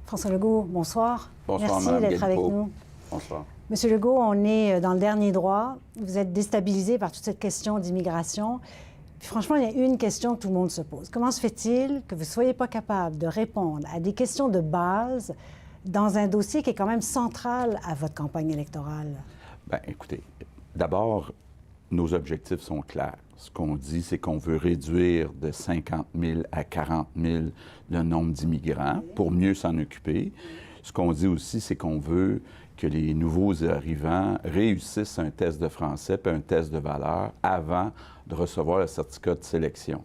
François Legault, bonsoir. Bonsoir, Merci d'être avec Guilbeault. nous. Bonsoir. Monsieur Legault, on est dans le dernier droit. Vous êtes déstabilisé par toute cette question d'immigration. Puis franchement, il y a une question que tout le monde se pose. Comment se fait-il que vous ne soyez pas capable de répondre à des questions de base dans un dossier qui est quand même central à votre campagne électorale? Bien, écoutez, d'abord, nos objectifs sont clairs. Ce qu'on dit, c'est qu'on veut réduire de 50 000 à 40 000 le nombre d'immigrants pour mieux s'en occuper. Ce qu'on dit aussi, c'est qu'on veut que les nouveaux arrivants réussissent un test de français puis un test de valeur avant de recevoir le certificat de sélection.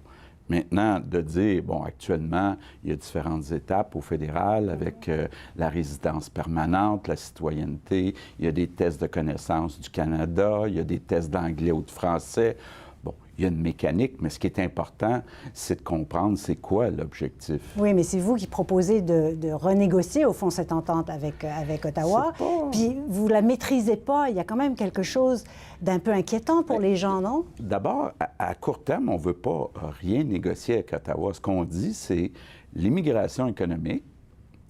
Maintenant, de dire, bon, actuellement, il y a différentes étapes au fédéral avec la résidence permanente, la citoyenneté, il y a des tests de connaissance du Canada, il y a des tests d'anglais ou de français. Bon, il y a une mécanique, mais ce qui est important, c'est de comprendre c'est quoi l'objectif. Oui, mais c'est vous qui proposez de renégocier, au fond, cette entente avec Ottawa. Puis vous la maîtrisez pas. Il y a quand même quelque chose d'un peu inquiétant pour les gens, non? D'abord, à court terme, on ne veut pas rien négocier avec Ottawa. Ce qu'on dit, c'est l'immigration économique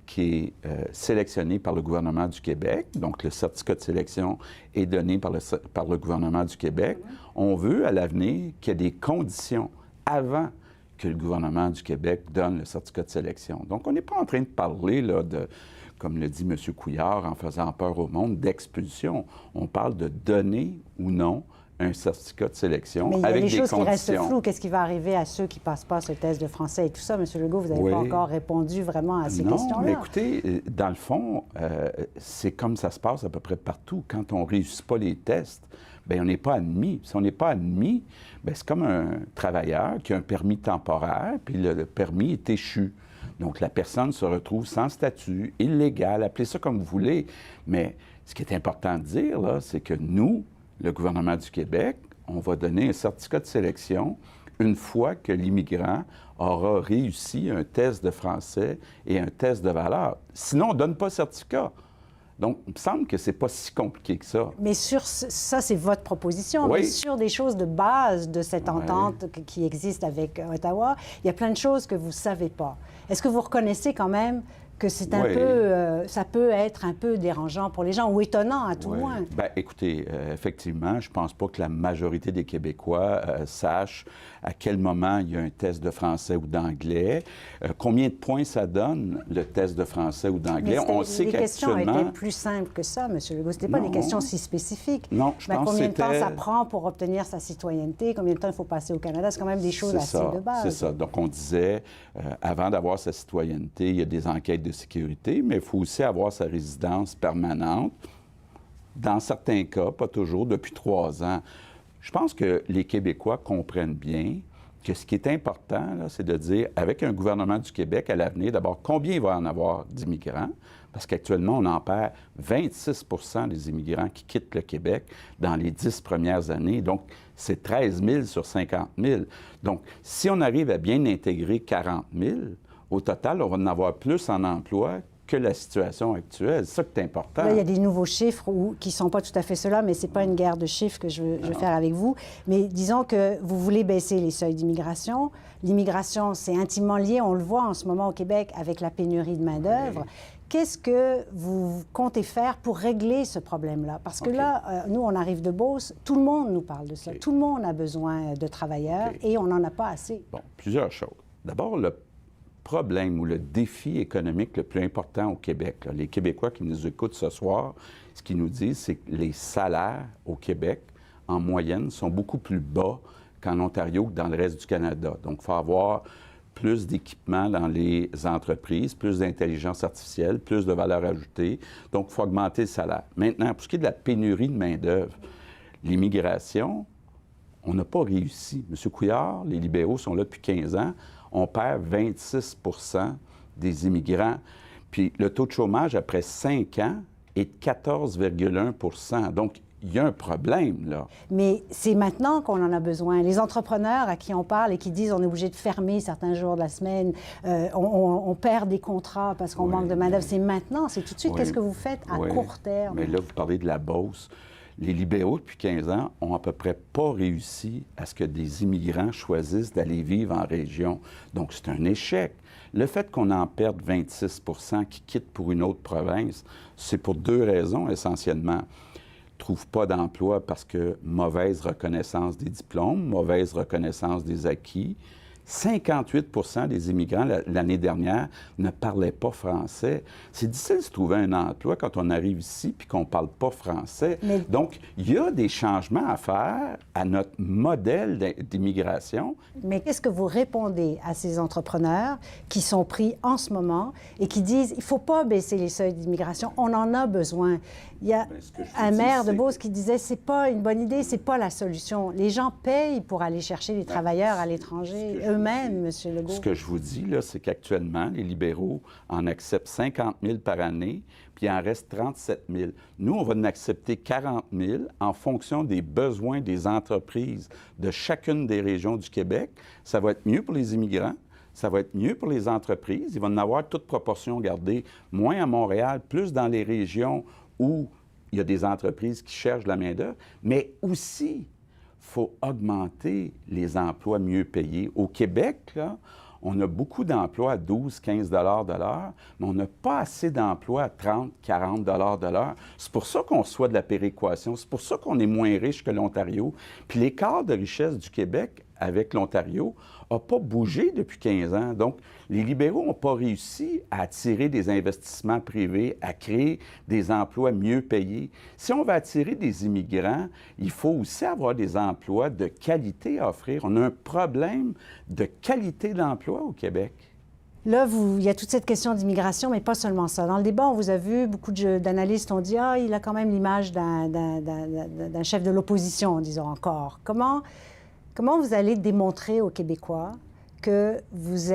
qui est sélectionnée par le gouvernement du Québec. Donc, le certificat de sélection est donné par le gouvernement du Québec. On veut, à l'avenir, qu'il y ait des conditions avant que le gouvernement du Québec donne le certificat de sélection. Donc, on n'est pas en train de parler, là, de, comme le dit M. Couillard, en faisant peur au monde, d'expulsion. On parle de donner ou non un certificat de sélection avec des conditions. Mais il y a des choses qui restent floues. Qu'est-ce qui va arriver à ceux qui ne passent pas ce test de français et tout ça? M. Legault, vous n'avez pas encore répondu vraiment à ces questions-là. Non, mais écoutez, dans le fond, c'est comme ça se passe à peu près partout. Quand on ne réussit pas les tests, bien, on n'est pas admis. Si on n'est pas admis, bien, c'est comme un travailleur qui a un permis temporaire, puis le permis est échu. Donc, la personne se retrouve sans statut, illégale, appelez ça comme vous voulez. Mais ce qui est important de dire, là, c'est que nous, le gouvernement du Québec, on va donner un certificat de sélection une fois que l'immigrant aura réussi un test de français et un test de valeur. Sinon, on ne donne pas de certificat. Donc, il me semble que c'est pas si compliqué que ça. Mais sur ça, c'est votre proposition. Oui. Mais sur des choses de base de cette entente qui existe avec Ottawa, il y a plein de choses que vous ne savez pas. Est-ce que vous reconnaissez quand même que c'est un peu, ça peut être un peu dérangeant pour les gens, ou étonnant à tout le moins? Bien, écoutez, effectivement, je ne pense pas que la majorité des Québécois sachent à quel moment il y a un test de français ou d'anglais, combien de points ça donne, le test de français ou d'anglais. On sait qu'actuellement... Les questions étaient plus simples que ça, M. Legault. Ce n'étaient pas des questions si spécifiques. Non, je pense combien que de temps ça prend pour obtenir sa citoyenneté? Combien de temps il faut passer au Canada? C'est quand même des choses assez de base. C'est ça. Donc, on disait, avant d'avoir sa citoyenneté, il y a des enquêtes de sécurité, mais il faut aussi avoir sa résidence permanente. Dans certains cas, pas toujours, depuis 3 ans. Je pense que les Québécois comprennent bien que ce qui est important, c'est de dire, avec un gouvernement du Québec à l'avenir, d'abord, combien il va en avoir d'immigrants? Parce qu'actuellement, on en perd 26 des immigrants qui quittent le Québec dans les 10 premières années. Donc, c'est 13 000 sur 50 000. Donc, si on arrive à bien intégrer 40 000, au total, on va en avoir plus en emploi que la situation actuelle. C'est ça qui est important. Là, il y a des nouveaux chiffres qui ne sont pas tout à fait cela, mais ce n'est pas une guerre de chiffres que je veux faire avec vous. Mais disons que vous voulez baisser les seuils d'immigration. L'immigration, c'est intimement lié, on le voit en ce moment au Québec, avec la pénurie de main-d'œuvre. Qu'est-ce que vous comptez faire pour régler ce problème-là? Parce que là, nous, on arrive de Beauce, tout le monde nous parle de ça. Tout le monde a besoin de travailleurs et on n'en a pas assez. Bon, plusieurs choses. D'abord, le problème ou le défi économique le plus important au Québec, là, les Québécois qui nous écoutent ce soir, ce qu'ils nous disent, c'est que les salaires au Québec, en moyenne, sont beaucoup plus bas qu'en Ontario que dans le reste du Canada. Donc, il faut avoir plus d'équipements dans les entreprises, plus d'intelligence artificielle, plus de valeur ajoutée. Donc, il faut augmenter le salaire. Maintenant, pour ce qui est de la pénurie de main-d'œuvre, l'immigration, on n'a pas réussi. M. Couillard, les libéraux sont là depuis 15 ans. On perd 26 des immigrants. Puis le taux de chômage, après 5 ans, est de 14,1 Donc, il y a un problème, là. Mais c'est maintenant qu'on en a besoin. Les entrepreneurs à qui on parle et qui disent on est obligé de fermer certains jours de la semaine, on perd des contrats parce qu'on manque de main-d'œuvre, c'est maintenant, c'est tout de suite. Qu'est-ce que vous faites à court terme? Mais là, vous parlez de la Beauce. les libéraux, depuis 15 ans, ont à peu près pas réussi à ce que des immigrants choisissent d'aller vivre en région. Donc, c'est un échec. Le fait qu'on en perde 26 qui quittent pour une autre province, c'est pour deux raisons essentiellement. Ils ne trouvent pas d'emploi parce que mauvaise reconnaissance des diplômes, mauvaise reconnaissance des acquis. 58 des immigrants l'année dernière ne parlaient pas français. C'est difficile de se trouver un emploi quand on arrive ici puis qu'on ne parle pas français. Donc, il y a des changements à faire à notre modèle d'immigration. Mais qu'est-ce que vous répondez à ces entrepreneurs qui sont pris en ce moment et qui disent il ne faut pas baisser les seuils d'immigration, on en a besoin? Il y a un maire de Beauce qui disait c'est pas une bonne idée, c'est pas la solution. Les gens payent pour aller chercher des travailleurs à l'étranger eux-mêmes, M. Legault. Ce que je vous dis, là, c'est qu'actuellement, les libéraux en acceptent 50 000 par année, puis il en reste 37 000. Nous, on va en accepter 40 000 en fonction des besoins des entreprises de chacune des régions du Québec. Ça va être mieux pour les immigrants. Ça va être mieux pour les entreprises. Il va en avoir toute proportion gardée, moins à Montréal, plus dans les régions où il y a des entreprises qui cherchent de la main-d'œuvre, mais aussi, il faut augmenter les emplois mieux payés. Au Québec, là, on a beaucoup d'emplois à 12-15 de l'heure, mais on n'a pas assez d'emplois à 30-40 de l'heure. C'est pour ça qu'on reçoit de la péréquation. C'est pour ça qu'on est moins riche que l'Ontario. Puis l'écart de richesse du Québec avec l'Ontario n'a pas bougé depuis 15 ans. Donc, les libéraux n'ont pas réussi à attirer des investissements privés, à créer des emplois mieux payés. Si on veut attirer des immigrants, il faut aussi avoir des emplois de qualité à offrir. On a un problème de qualité d'emploi au Québec. Là, il y a toute cette question d'immigration, mais pas seulement ça. Dans le débat, on vous a vu, beaucoup d'analystes ont dit « Ah, il a quand même l'image d'un chef de l'opposition, disons encore. » Comment vous allez démontrer aux Québécois que vous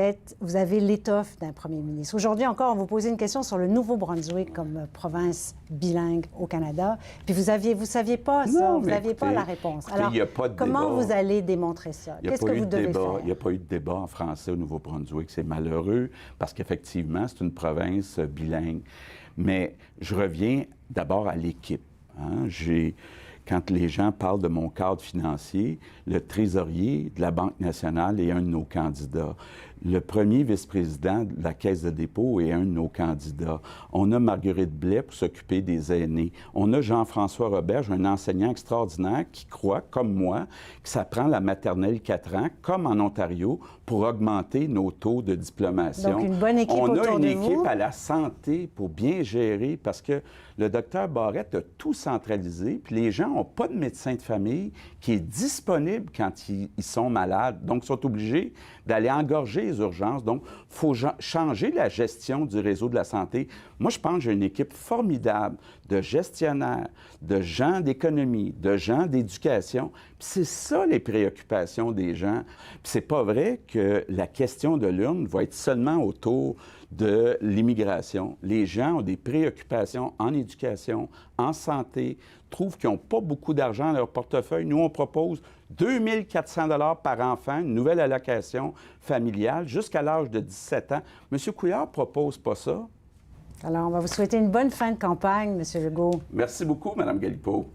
avez l'étoffe d'un premier ministre? Aujourd'hui encore, on vous posait une question sur le Nouveau-Brunswick comme province bilingue au Canada. Puis vous saviez pas ça, non, vous n'aviez pas la réponse. Alors, y a pas de comment débat. vous allez démontrer ça? Qu'est-ce que vous devez faire? Il n'y a pas eu de débat en français au Nouveau-Brunswick. C'est malheureux parce qu'effectivement, c'est une province bilingue. Mais je reviens d'abord à l'équipe. Hein? Quand les gens parlent de mon cadre financier, le trésorier de la Banque nationale est un de nos candidats. Le premier vice-président de la Caisse de dépôt est un de nos candidats. On a Marguerite Blais pour s'occuper des aînés. On a Jean-François Roberge, un enseignant extraordinaire qui croit, comme moi, que ça prend la maternelle 4 ans, comme en Ontario, pour augmenter nos taux de diplomation. Donc, une bonne équipe autour de vous. On a une équipe à la santé pour bien gérer, parce que le docteur Barrette a tout centralisé, puis les gens n'ont pas de médecin de famille qui est disponible quand ils sont malades. Donc, ils sont obligés d'aller engorger les urgences. Donc, il faut changer la gestion du réseau de la santé. Moi, je pense que j'ai une équipe formidable de gestionnaires, de gens d'économie, de gens d'éducation. Puis c'est ça, les préoccupations des gens. Puis c'est pas vrai que la question de l'urne va être seulement autour de l'immigration. Les gens ont des préoccupations en éducation, en santé, trouvent qu'ils n'ont pas beaucoup d'argent dans leur portefeuille. Nous, on propose 2 400 $ par enfant, une nouvelle allocation familiale jusqu'à l'âge de 17 ans. M. Couillard ne propose pas ça. Alors, on va vous souhaiter une bonne fin de campagne, M. Legault. Merci beaucoup, Mme Galipeau.